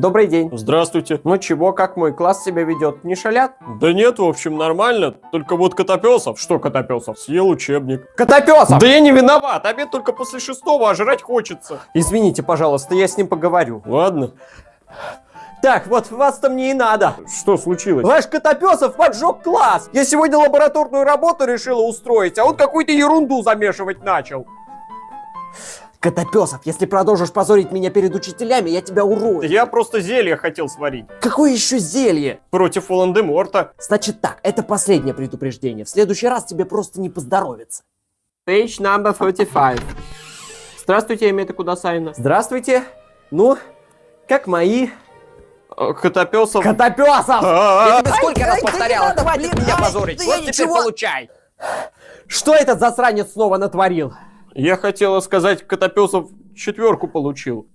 Добрый день. Здравствуйте. Ну чего, как мой класс себя ведет? Не шалят? Да нет, в общем, нормально. Только вот Котопесов. Что Котопесов? Съел учебник. Котопесов! Да я не виноват. Обед только после 6-го, а жрать хочется. Извините, пожалуйста, я с ним поговорю. Ладно. Так, вот вас-то мне и надо. Что случилось? Ваш Котопесов поджег класс. Я сегодня лабораторную работу решила устроить, а он какую-то ерунду замешивать начал. Котопесов, если продолжишь позорить меня перед учителями, я тебя урою. Я просто зелье хотел сварить. Какое еще зелье? Против Волан-де-Морта. Значит так, это последнее предупреждение. В следующий раз тебе просто не поздоровится. Page number 35. Здравствуйте, Эмета Кудасайна. Здравствуйте. Ну, как мои... Котопесов. Котопесов! Я тебе сколько раз ай, да повторял, не надо, хватит блин, меня ай, позорить. да я Вот теперь ничего. получай. Что этот засранец снова натворил? Я хотела сказать, Котопесов 4 получил.